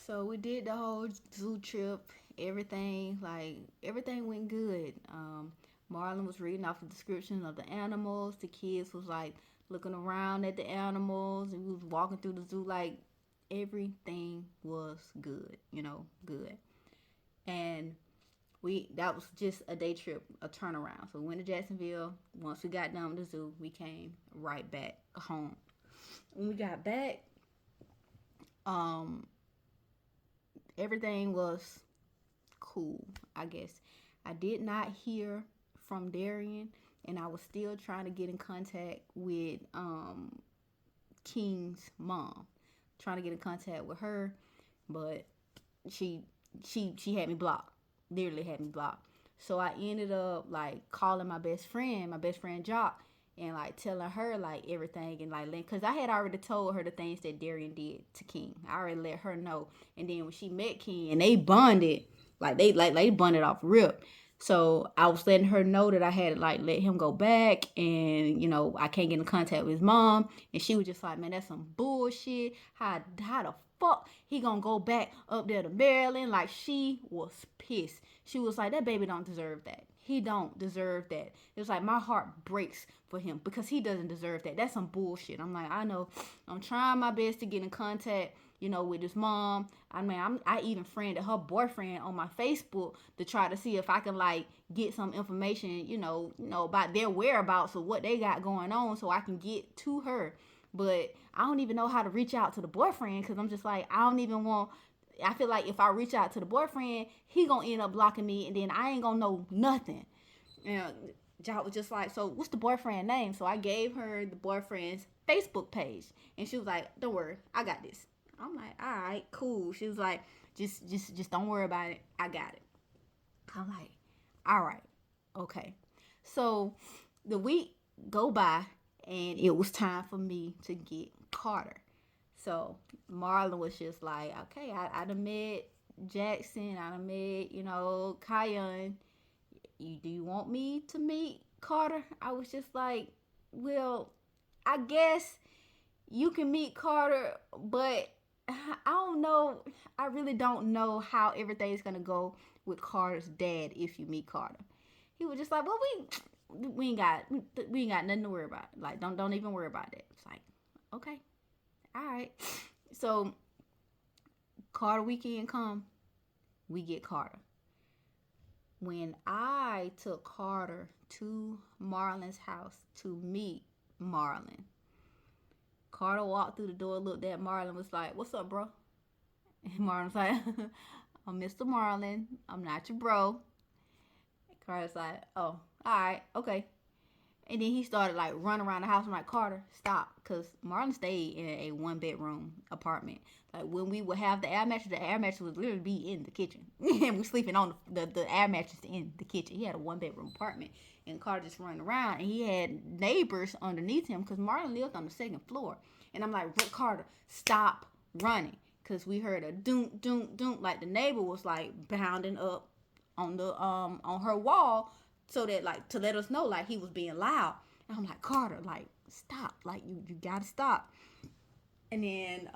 So we did the whole zoo trip. Everything went good. Marlon was reading off the description of the animals. The kids was like looking around at the animals, and we was walking through the zoo. Like everything was good, good. And we that was just a day trip, a turnaround. So we went to Jacksonville. Once we got done with the zoo, we came right back home. When we got back, um, everything was cool, I guess. I did not hear from Darian, and I was still trying to get in contact with King's mom, trying to get in contact with her, but she she had me blocked, literally had me blocked. So I ended up like calling my best friend Jock, and like telling her like everything, and like because I had already told her the things that Darian did to King. I already let her know, and then when she met King and they bonded, like they bonded off rip. So I was letting her know that I had to like let him go back, and I can't get in contact with his mom, and she was just like, man, that's some bullshit. How the fuck he gonna go back up there to Maryland? Like she was pissed. She was like, that baby don't deserve that. He don't deserve that. It was like my heart breaks for him because he doesn't deserve that. That's some bullshit. I'm like, I know. I'm trying my best to get in contact, with his mom. I mean, I even friended her boyfriend on my Facebook to try to see if I can like get some information, about their whereabouts or what they got going on, so I can get to her. But I don't even know how to reach out to the boyfriend because I'm just like, I don't even want. I feel like if I reach out to the boyfriend, he gonna end up blocking me, and then I ain't gonna know nothing. And Jot was just like, so what's the boyfriend name? So I gave her the boyfriend's Facebook page, and she was like, don't worry, I got this. I'm like, all right, cool. She was like, just don't worry about it. I got it. I'm like, all right, okay. So the week go by, and it was time for me to get Carter. So Marlon was just like, okay, I done met Jackson, I done met, Kion. Do you want me to meet Carter? I was just like, well, I guess you can meet Carter, but I don't know. I really don't know how everything's gonna go with Carter's dad if you meet Carter. He was just like, well, we ain't got nothing to worry about. Like, don't even worry about it. It's like, okay, all right. So Carter weekend come, we get Carter. When I took Carter to Marlon's house to meet Marlon, Carter walked through the door, looked at Marlon, was like, what's up, bro? And Marlon's like, I'm Mr. Marlon. I'm not your bro. And Carter's like, oh, all right, okay. And then he started like running around the house. I'm like, Carter, stop. Because Marlon stayed in a 1 bedroom apartment. Like when we would have the air mattress would literally be in the kitchen. And we're sleeping on the air mattress in the kitchen. He had a 1 bedroom apartment. And Carter just running around. And he had neighbors underneath him because Marlon lived on the second floor. And I'm like, Carter, stop running. Because we heard a doom, doom, doom. Like the neighbor was like bounding up on her wall, so that like to let us know like he was being loud. And I'm like, Carter, like stop, like you gotta stop. And then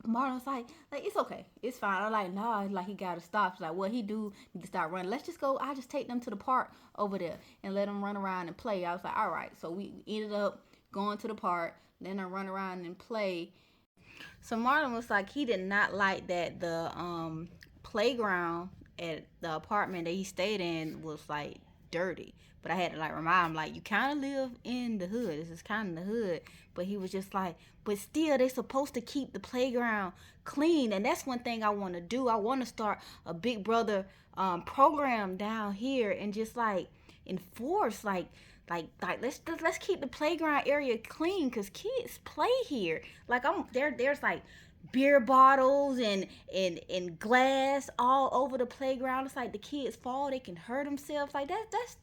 Marlon's like it's okay, it's fine. I'm like, nah, like he gotta stop. She's like, what he do need to stop running. Let's just go. I just take them to the park over there and let them run around and play. I was like, all right. So we ended up going to the park, letting them run around and play. So Marlon was like, he did not like that the playground at the apartment that he stayed in was like dirty. But I had to like remind him like, you kind of live in the hood. This is kind of the hood. But he was just like, but still they supposed to keep the playground clean, and that's one thing I want to do. I want to start a Big Brother program down here and just like enforce like let's keep the playground area clean because kids play here. Like I'm there's like beer bottles and glass all over the playground. It's like the kids fall, they can hurt themselves. Like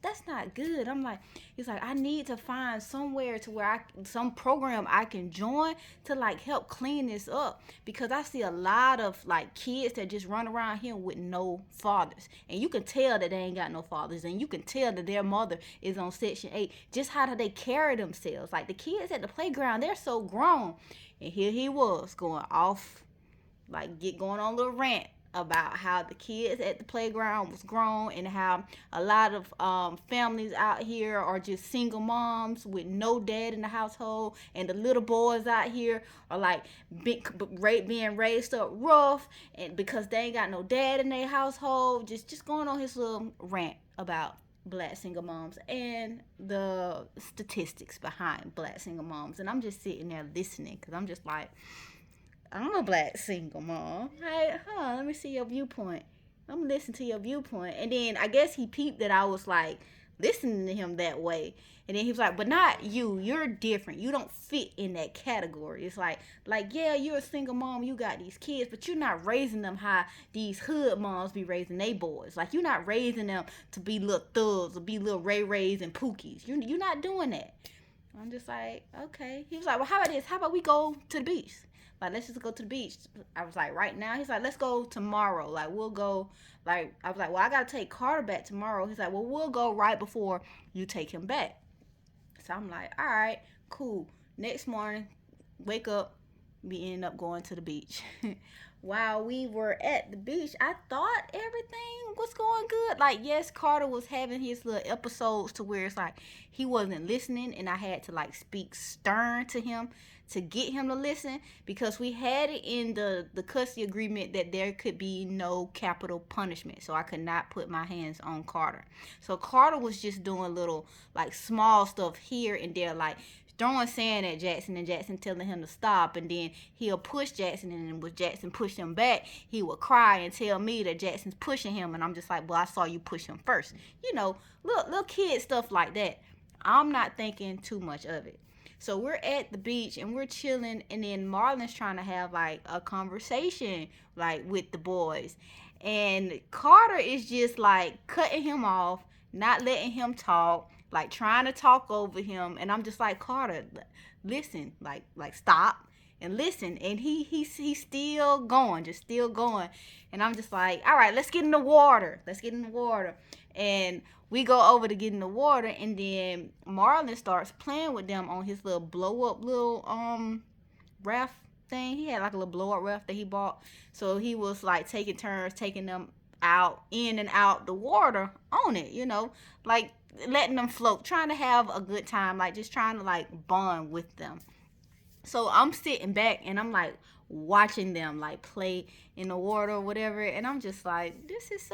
that's not good. I'm like, it's like I need to find somewhere to where some program I can join to like help clean this up, because I see a lot of like kids that just run around here with no fathers, and you can tell that they ain't got no fathers, and you can tell that their mother is on Section 8. Just how do they carry themselves? Like the kids at the playground, they're so grown. And here he was going off like get going on a little rant about how the kids at the playground was grown and how a lot of families out here are just single moms with no dad in the household, and the little boys out here are like being raised up rough and because they ain't got no dad in their household. Just going on his little rant about black single moms and the statistics behind black single moms. And I'm just sitting there listening because I'm just like, I'm a black single mom. Hey, let me see your viewpoint. I'm listening to your viewpoint. And then I guess he peeped that I was like listening to him that way. And then he was like, but not you. You're different. You don't fit in that category. It's like, yeah, you're a single mom. You got these kids, but you're not raising them how these hood moms be raising they boys. Like, you're not raising them to be little thugs or be little Ray Rays and Pookies. You're not doing that. I'm just like, okay. He was like, well, how about this? How about we go to the beach? Like, let's just go to the beach. I was like, right now? He's like, let's go tomorrow. Like, we'll go. Like, I was like, well, I got to take Carter back tomorrow. He's like, well, we'll go right before you take him back. So I'm like, all right, cool. Next morning, wake up, we end up going to the beach. While we were at the beach, I thought everything was going good. Like, yes, Carter was having his little episodes to where it's like he wasn't listening, and I had to like speak stern to him to get him to listen, because we had it in the custody agreement that there could be no capital punishment. So I could not put my hands on Carter. So Carter was just doing little like small stuff here and there, like throwing sand at Jackson and Jackson telling him to stop, and then he'll push Jackson, and then when Jackson pushed him back, he would cry and tell me that Jackson's pushing him, and I'm just like, well, I saw you push him first. You know, little kid stuff like that. I'm not thinking too much of it. So we're at the beach and we're chilling, and then Marlon's trying to have like a conversation like with the boys, and Carter is just like cutting him off, not letting him talk, like trying to talk over him. And I'm just like, Carter, listen, like stop and listen. And he's still going, just still going. And I'm just like, all right, let's get in the water. And we go over to get in the water, and then Marlon starts playing with them on his little blow up little raft thing. He had like a little blow up raft that he bought. So he was like taking turns taking them out, in and out the water on it, you know, like letting them float, trying to have a good time, like just trying to like bond with them. So I'm sitting back and I'm like watching them like play in the water or whatever, and I'm just like, this is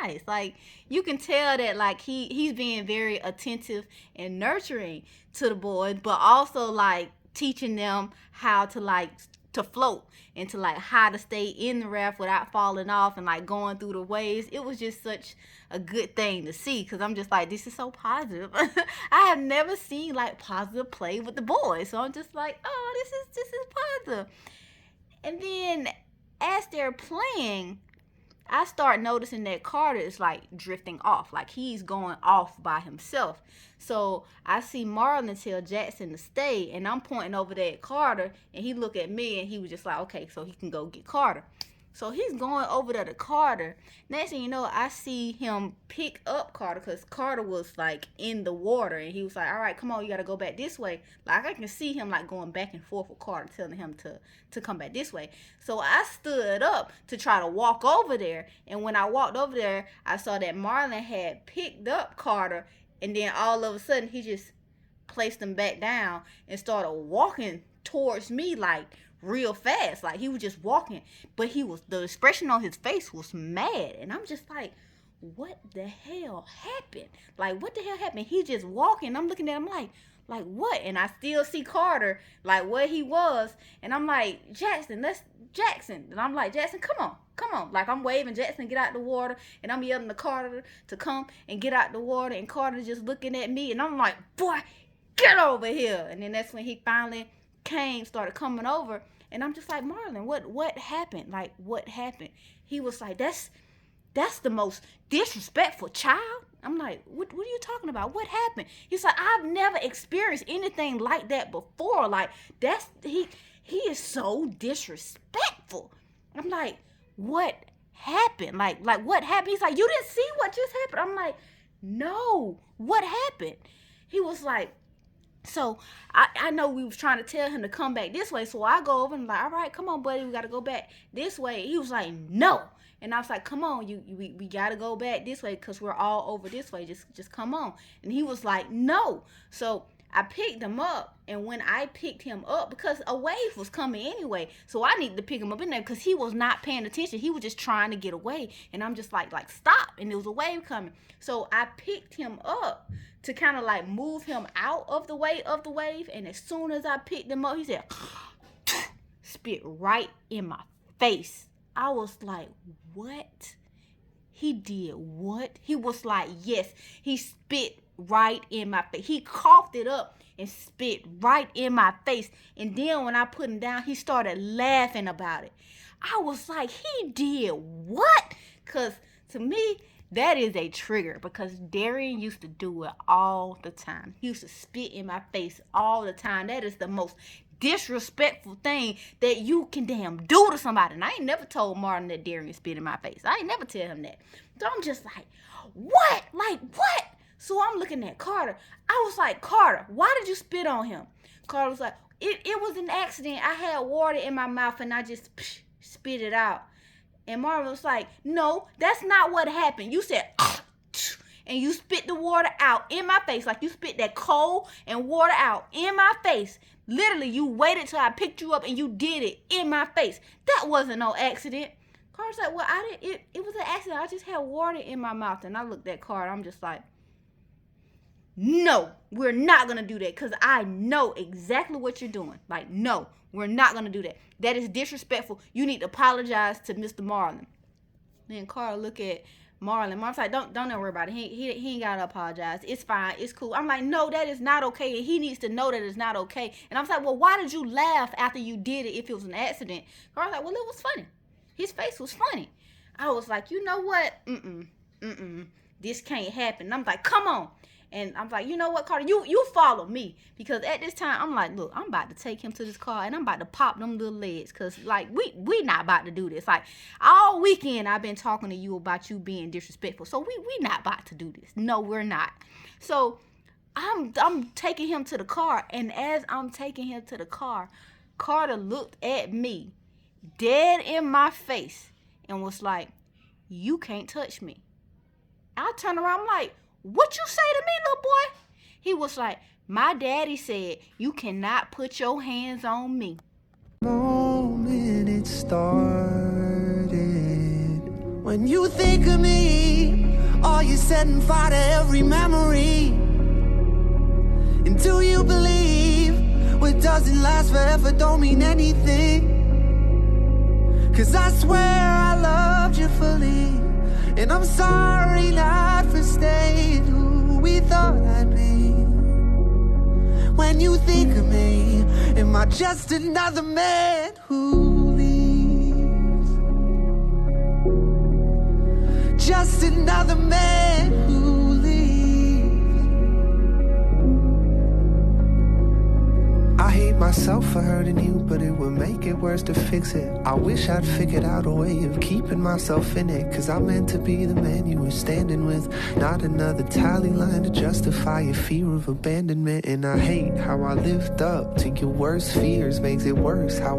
nice. Like, you can tell that like he's being very attentive and nurturing to the boys, but also like teaching them how to like to float and to like how to stay in the raft without falling off and like going through the waves. It was just such a good thing to see, because I'm just like, this is so positive. I have never seen like positive play with the boys, so I'm just like, oh, this is positive. And then as they're playing, I start noticing that Carter is like drifting off, like he's going off by himself. So I see Marlon tell Jackson to stay, and I'm pointing over there at Carter, and he look at me and he was just like, okay, so he can go get Carter. So he's going over there to Carter. Next thing you know, I see him pick up Carter, because Carter was like in the water, and he was like, all right, come on, you gotta go back this way. Like, I can see him like going back and forth with Carter, telling him to come back this way. So I stood up to try to walk over there, and when I walked over there, I saw that Marlon had picked up Carter, and then all of a sudden he just placed him back down and started walking towards me like real fast. Like, he was just walking, but the expression on his face was mad, and I'm just like, what the hell happened? Like, what the hell happened? He just walking. I'm looking at him like what? And I still see Carter like where he was, and I'm like, Jackson. And I'm like, Jackson, come on. Like, I'm waving Jackson, get out the water, and I'm yelling to Carter to come and get out the water, and Carter just looking at me, and I'm like, boy, get over here. And then that's when he finally started coming over, and I'm just like, Marlon, what happened? Like, what happened? He was like, that's the most disrespectful child. I'm like, what are you talking about? What happened? He's like, I've never experienced anything like that before. Like, he is so disrespectful. I'm like, what happened? Like what happened? He's like, you didn't see what just happened? I'm like, no, what happened? He was like, So I know we was trying to tell him to come back this way. So I go over and I'm like, all right, come on, buddy, we got to go back this way. He was like, no. And I was like, come on, we got to go back this way because we're all over this way. Just come on. And he was like, no. So I picked him up, and when I picked him up, because a wave was coming anyway, so I needed to pick him up in there because he was not paying attention. He was just trying to get away, and I'm just like stop, and there was a wave coming. So I picked him up to kind of like move him out of the way of the wave, and as soon as I picked him up, he said, spit right in my face. I was like, what? He did what? He was like, yes, he spit right in my face. He coughed it up and spit right in my face. And then when I put him down, he started laughing about it. I was like, he did what? Because to me, that is a trigger, because Darian used to do it all the time. He used to spit in my face all the time. That is the most disrespectful thing that you can damn do to somebody. And I ain't never told Martin that Darian spit in my face. I ain't never tell him that. So I'm just like, what? Like, what? So I'm looking at Carter. I was like, Carter, why did you spit on him? Carter was like, it was an accident. I had water in my mouth and I just spit it out. And Marvin was like, no, that's not what happened. You said, and you spit the water out in my face. Like you spit that cold and water out in my face. Literally, you waited till I picked you up and you did it in my face. That wasn't no accident. Carter's like, well, it was an accident. I just had water in my mouth. And I looked at Carter. I'm just like, no, we're not going to do that, because I know exactly what you're doing. Like, no, we're not going to do that. That is disrespectful. You need to apologize to Mr. Marlon. Then Carter look at Marlon. Marlon's like, don't worry about it. He ain't got to apologize. It's fine. It's cool. I'm like, no, that is not okay. And he needs to know that it's not okay. And I was like, well, why did you laugh after you did it if it was an accident? Carter's like, well, it was funny. His face was funny. I was like, you know what? This can't happen. And I'm like, come on. And I'm like, you know what, Carter, you follow me. Because at this time, I'm like, look, I'm about to take him to this car and I'm about to pop them little legs. Because, like, we not about to do this. Like, all weekend I've been talking to you about you being disrespectful. So we not about to do this. No, we're not. So I'm taking him to the car. And as I'm taking him to the car, Carter looked at me dead in my face and was like, you can't touch me. I turned around, I'm like, what you say to me, little boy? He was like, my daddy said you cannot put your hands on me. Moment it started. When you think of me, are you setting fire to every memory? And do you believe what doesn't last forever don't mean anything? 'Cause I swear I loved you fully, and I'm sorry not for staying who we thought I'd be. When you think of me, am I just another man who leaves? Just another man who I hate myself for hurting you, but it would make it worse to fix it. I wish I'd figured out a way of keeping myself in it, 'cause I meant to be the man you were standing with, not another tally line to justify your fear of abandonment. And I hate how I lived up to your worst fears, makes it worse how